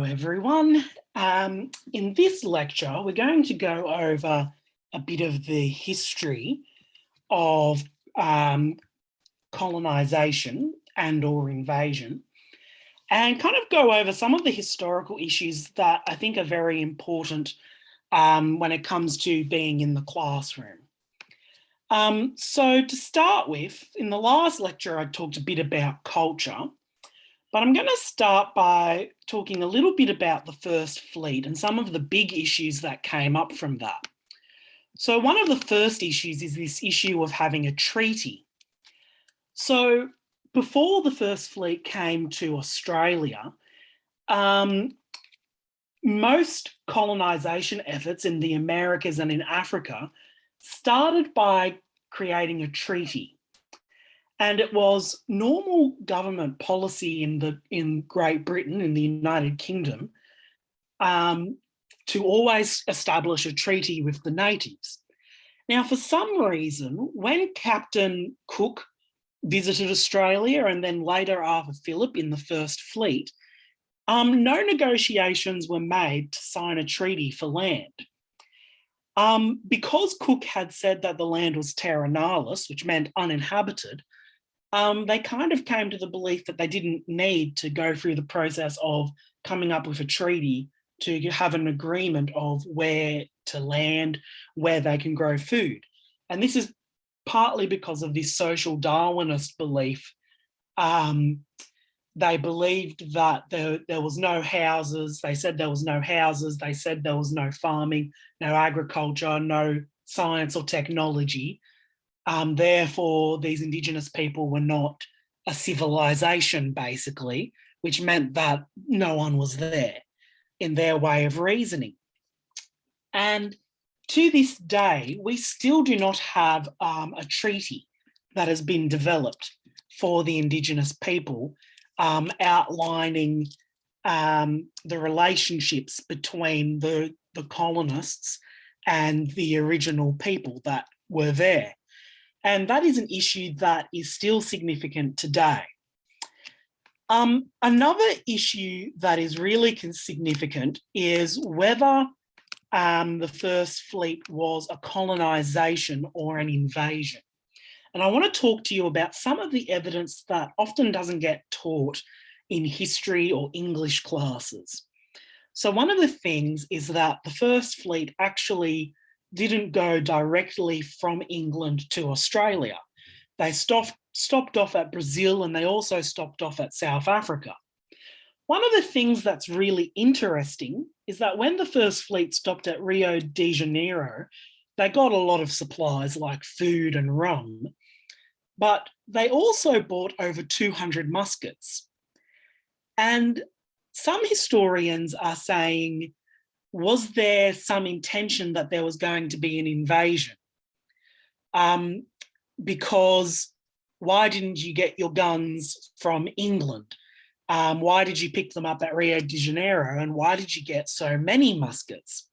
Everyone. In this lecture, we're going to go over a bit of the history of colonisation and or invasion, and kind of go over some of the historical issues that I think are very important when it comes to being in the classroom. So to start with, in the last lecture, I talked a bit about culture. But I'm going to start by talking a little bit about the First Fleet and some of the big issues that came up from that. So one of the first issues is this issue of having a treaty. So before the First Fleet came to Australia, most colonisation efforts in the Americas and in Africa started by creating a treaty. And it was normal government policy in Great Britain, in the United Kingdom, to always establish a treaty with the natives. Now, for some reason, when Captain Cook visited Australia and then later Arthur Phillip in the First Fleet, no negotiations were made to sign a treaty for land. Because Cook had said that the land was terra nullius, which meant uninhabited, they kind of came to the belief that they didn't need to go through the process of coming up with a treaty to have an agreement of where to land, where they can grow food. And this is partly because of this social Darwinist belief. They believed that there was no houses. They said there was no houses. They said there was no farming, no agriculture, no science or technology. Therefore, these Indigenous people were not a civilization, basically, which meant that no one was there in their way of reasoning. And to this day, we still do not have a treaty that has been developed for the Indigenous people, outlining the relationships between the colonists and the original people that were there. And that is an issue that is still significant today. Another issue that is really significant is whether the First Fleet was a colonisation or an invasion. And I want to talk to you about some of the evidence that often doesn't get taught in history or English classes. So one of the things is that the First Fleet actually didn't go directly from England to Australia. They stopped off at Brazil, and they also stopped off at South Africa. One of the things that's really interesting is that when the First Fleet stopped at Rio de Janeiro, they got a lot of supplies like food and rum, but they also bought over 200 muskets. And some historians are saying, was there some intention that there was going to be an invasion? Because why didn't you get your guns from England? Why did you pick them up at Rio de Janeiro? And why did you get so many muskets?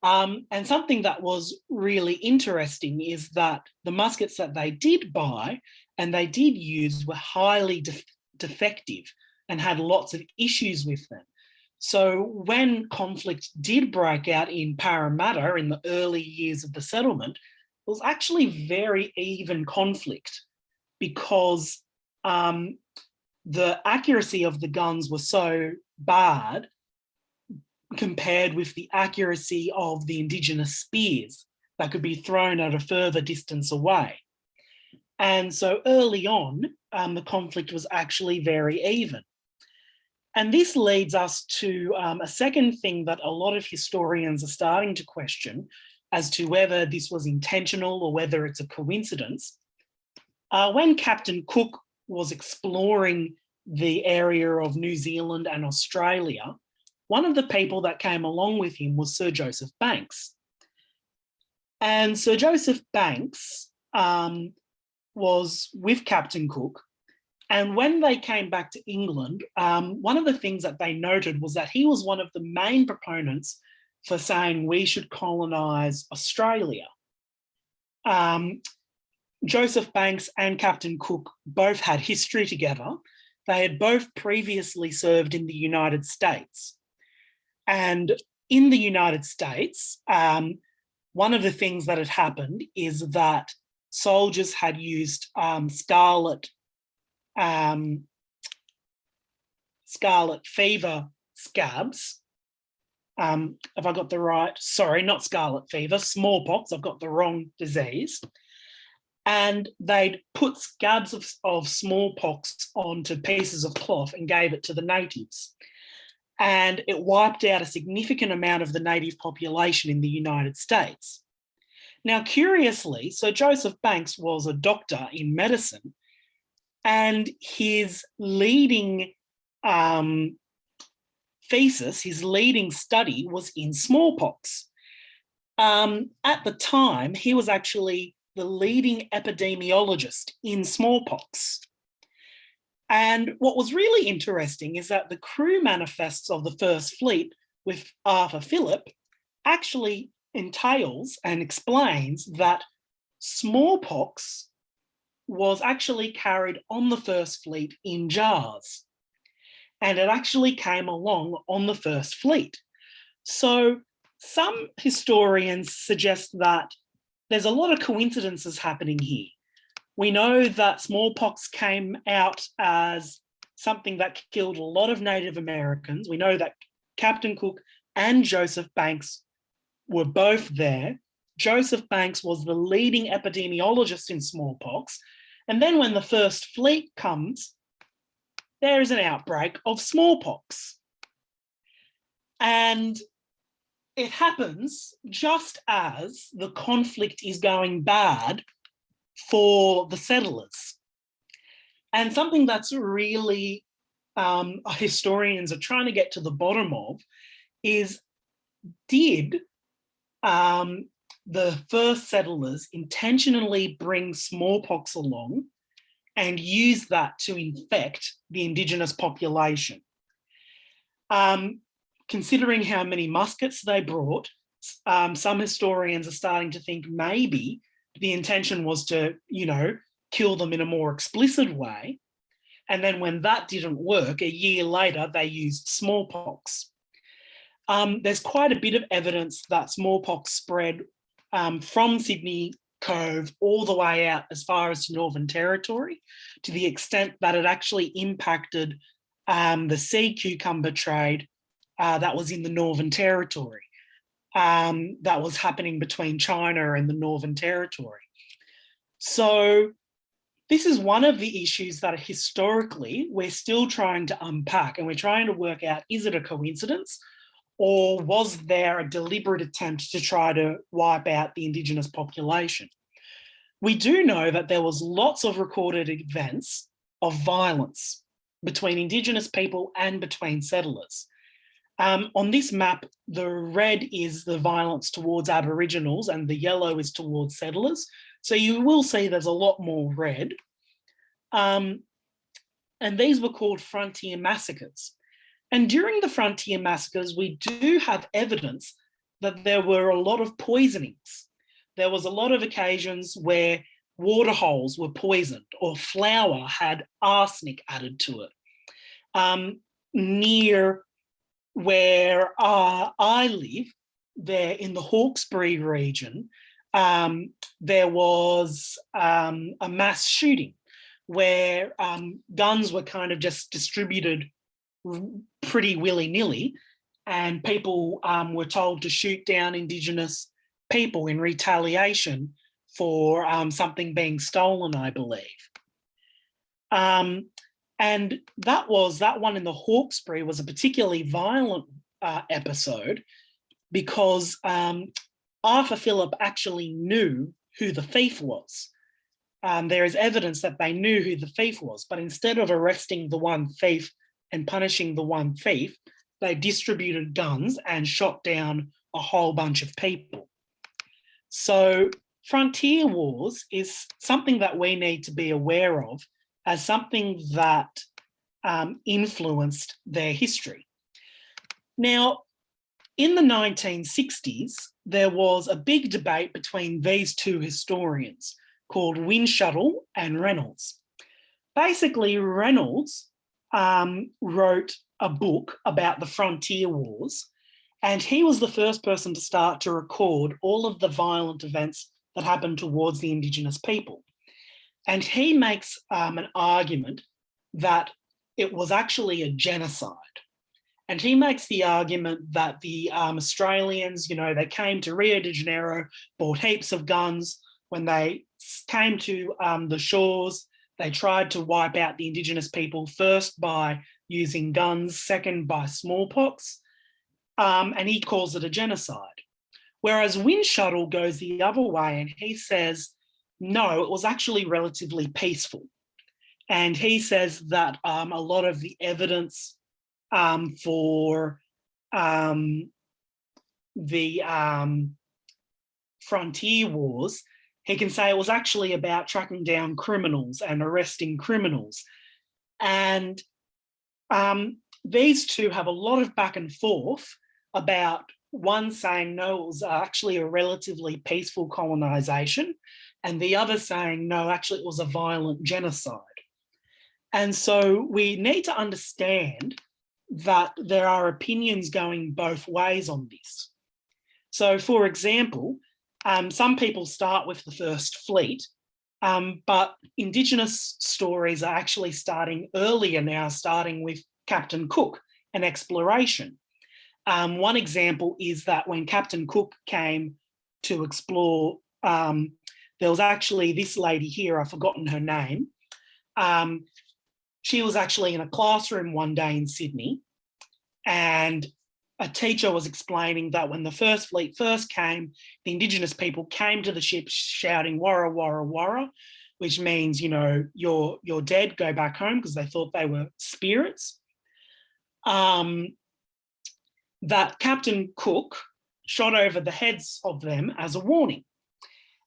And something that was really interesting is that the muskets that they did buy and they did use were highly defective and had lots of issues with them. So when conflict did break out in Parramatta in the early years of the settlement, it was actually very even conflict because the accuracy of the guns was so bad compared with the accuracy of the Indigenous spears that could be thrown at a further distance away. And so early on, the conflict was actually very even. And this leads us to a second thing that a lot of historians are starting to question as to whether this was intentional or whether it's a coincidence. When Captain Cook was exploring the area of New Zealand and Australia, one of the people that came along with him was Sir Joseph Banks. And Sir Joseph Banks was with Captain Cook. And when they came back to England, one of the things that they noted was that he was one of the main proponents for saying we should colonise Australia. Joseph Banks and Captain Cook both had history together, They had both previously served in the United States. And in the United States, one of the things that had happened is that soldiers had used scarlet fever scabs. Have I got the right? Sorry, not scarlet fever, smallpox. I've got the wrong disease. And they'd put scabs of smallpox onto pieces of cloth and gave it to the natives. And it wiped out a significant amount of the native population in the United States. Now, curiously, Sir Joseph Banks was a doctor in medicine, and his leading thesis, his leading study was in smallpox. At the time, he was actually the leading epidemiologist in smallpox. And what was really interesting is that the crew manifests of the First Fleet with Arthur Phillip actually entails and explains that smallpox was actually carried on the First Fleet in jars. And it actually came along on the First Fleet. So some historians suggest that there's a lot of coincidences happening here. We know that smallpox came out as something that killed a lot of Native Americans. We know that Captain Cook and Joseph Banks were both there. Joseph Banks was the leading epidemiologist in smallpox. And then when the First Fleet comes, there is an outbreak of smallpox. And it happens just as the conflict is going bad for the settlers. And something that's really historians are trying to get to the bottom of is, did the first settlers intentionally bring smallpox along and use that to infect the Indigenous population? Considering how many muskets they brought, some historians are starting to think maybe the intention was to, kill them in a more explicit way. And then when that didn't work, a year later, they used smallpox. There's quite a bit of evidence that smallpox spread from Sydney Cove all the way out as far as to Northern Territory, to the extent that it actually impacted the sea cucumber trade that was in the Northern Territory, that was happening between China and the Northern Territory. So this is one of the issues that historically we're still trying to unpack, and we're trying to work out, is it a coincidence, or was there a deliberate attempt to try to wipe out the Indigenous population? We do know that there was lots of recorded events of violence between Indigenous people and between settlers. On this map, the red is the violence towards Aboriginals and the yellow is towards settlers. So you will see there's a lot more red. And these were called frontier massacres. And during the frontier massacres, we do have evidence that there were a lot of poisonings. There was a lot of occasions where water holes were poisoned or flour had arsenic added to it. Near where I live, there in the Hawkesbury region, there was a mass shooting where guns were kind of just distributed pretty willy-nilly, and people were told to shoot down Indigenous people in retaliation for something being stolen, I believe. And that one in the Hawkesbury was a particularly violent episode because Arthur Phillip actually knew who the thief was. There is evidence that they knew who the thief was, but instead of arresting the one thief and punishing the one thief, they distributed guns and shot down a whole bunch of people. So frontier wars is something that we need to be aware of as something that influenced their history. Now, in the 1960s, there was a big debate between these two historians called Windschuttle and Reynolds. Basically, Reynolds wrote a book about the frontier wars, and he was the first person to start to record all of the violent events that happened towards the Indigenous people. And he makes an argument that it was actually a genocide. And he makes the argument that the Australians, they came to Rio de Janeiro, bought heaps of guns. When they came to the shores, they tried to wipe out the Indigenous people, first by using guns, second by smallpox, and he calls it a genocide. Whereas Windshuttle goes the other way and he says, no, it was actually relatively peaceful. And he says that a lot of the evidence for the frontier wars, he can say it was actually about tracking down criminals and arresting criminals. And these two have a lot of back and forth about one saying, no, it was actually a relatively peaceful colonisation, and the other saying, no, actually it was a violent genocide. And so we need to understand that there are opinions going both ways on this. So, for example, some people start with the First Fleet, but Indigenous stories are actually starting earlier now, starting with Captain Cook and exploration. One example is that when Captain Cook came to explore, there was actually this lady here, I've forgotten her name. She was actually in a classroom one day in Sydney, and a teacher was explaining that when the First Fleet first came, the Indigenous people came to the ship shouting "Warra, Warra, Warra," which means, you're dead, go back home, because they thought they were spirits. That Captain Cook shot over the heads of them as a warning.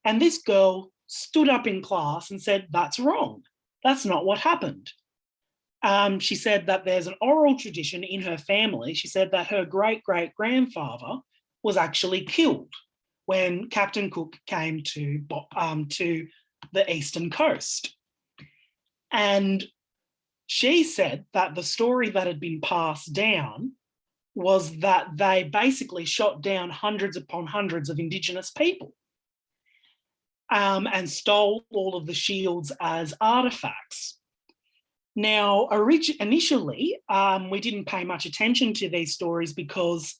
And this girl stood up in class and said, that's wrong. That's not what happened. She said that there's an oral tradition in her family. She said that her great-great-grandfather was actually killed when Captain Cook came to the eastern coast. And she said that the story that had been passed down was that they basically shot down hundreds upon hundreds of Indigenous people and stole all of the shields as artefacts. Now, initially, we didn't pay much attention to these stories because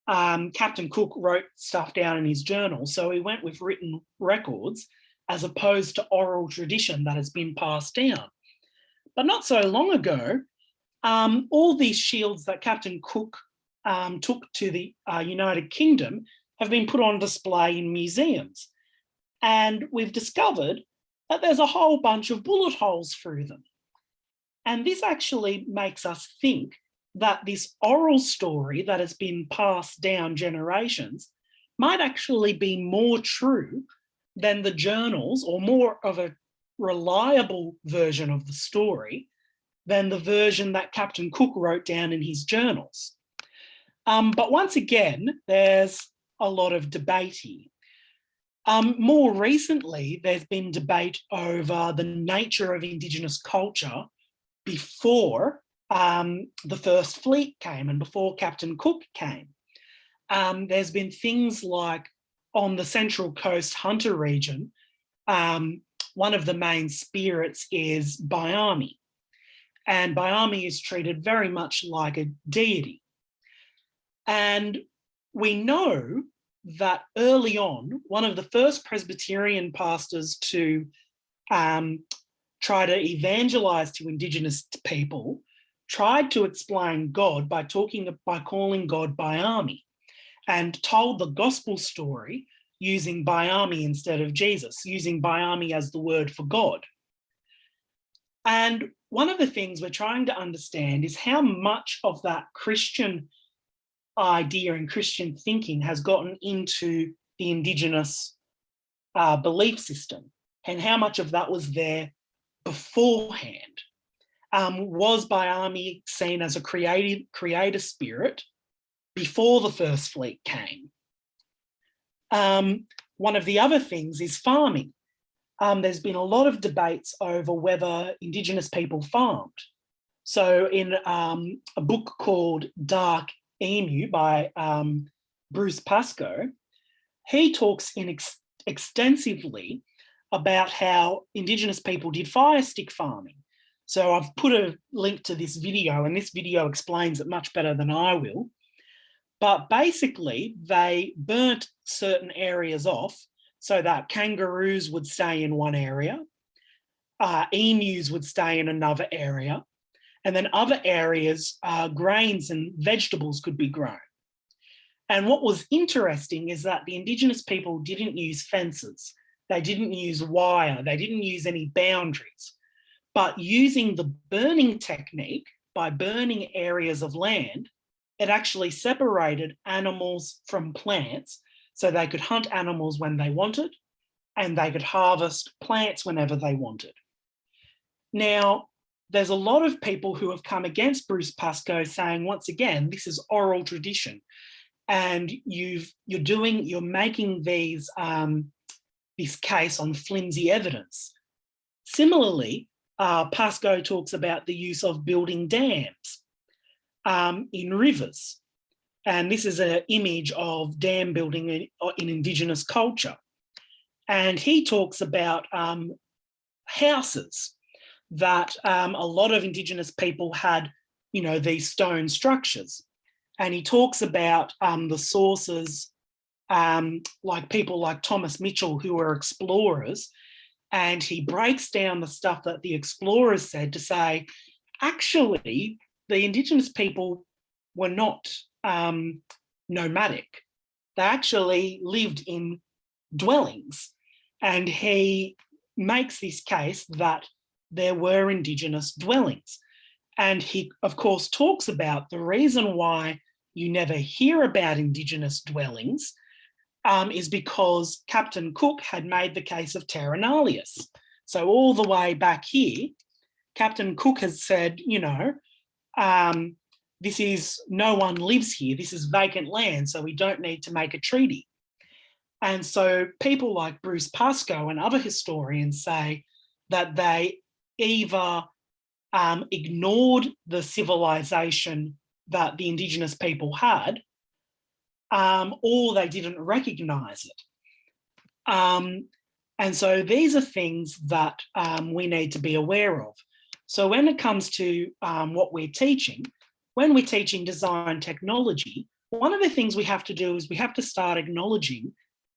Captain Cook wrote stuff down in his journal. So he went with written records as opposed to oral tradition that has been passed down. But not so long ago, all these shields that Captain Cook took to the United Kingdom have been put on display in museums. And we've discovered that there's a whole bunch of bullet holes through them. And this actually makes us think that this oral story that has been passed down generations might actually be more true than the journals, or more of a reliable version of the story than the version that Captain Cook wrote down in his journals. But once again, there's a lot of debate here. More recently, there's been debate over the nature of Indigenous culture before the First Fleet came and before Captain Cook came. There's been things like on the Central Coast Hunter region, one of the main spirits is Bayami. And Bayami is treated very much like a deity. And we know that early on, one of the first Presbyterian pastors to try to evangelize to Indigenous people tried to explain God by calling God Bayami, and told the gospel story using Bayami instead of Jesus, using Bayami as the word for God. And one of the things we're trying to understand is how much of that Christian idea and Christian thinking has gotten into the Indigenous belief system, and how much of that was there beforehand. Was Bayami seen as a creator spirit before the First Fleet came? One of the other things is farming. There's been a lot of debates over whether Indigenous people farmed. So in a book called Dark Emu by Bruce Pascoe, he talks extensively about how Indigenous people did fire stick farming. So I've put a link to this video, and this video explains it much better than I will. But basically, they burnt certain areas off so that kangaroos would stay in one area, emus would stay in another area, and then other areas, grains and vegetables could be grown. And what was interesting is that the Indigenous people didn't use fences. They didn't use wire. They didn't use any boundaries. But using the burning technique, by burning areas of land, it actually separated animals from plants so they could hunt animals when they wanted and they could harvest plants whenever they wanted. Now, there's a lot of people who have come against Bruce Pascoe saying, once again, this is oral tradition. And you're making these this case on flimsy evidence. Similarly, Pascoe talks about the use of building dams in rivers, and this is an image of dam building in Indigenous culture. And he talks about houses that a lot of Indigenous people had, these stone structures. And he talks about the sources, like people like Thomas Mitchell, who were explorers, and he breaks down the stuff that the explorers said to say, actually, the Indigenous people were not nomadic. They actually lived in dwellings. And he makes this case that there were Indigenous dwellings. And he, of course, talks about the reason why you never hear about Indigenous dwellings is because Captain Cook had made the case of Terra Nullius. So all the way back here, Captain Cook has said, this is, no one lives here. This is vacant land, so we don't need to make a treaty. And so people like Bruce Pascoe and other historians say that they either ignored the civilization that the Indigenous people had, or they didn't recognise it. And so these are things that we need to be aware of. So when it comes to what we're teaching, when we're teaching design technology, one of the things we have to do is we have to start acknowledging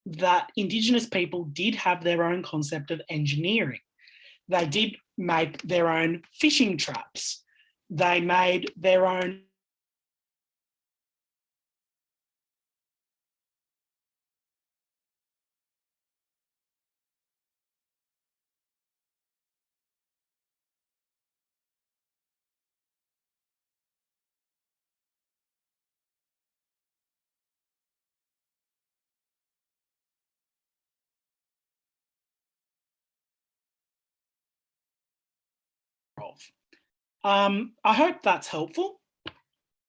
that Indigenous people did have their own concept of engineering. They did make their own fishing traps. They made their own I hope that's helpful,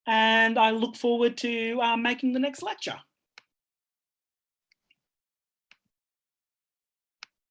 and I look forward to making the next lecture.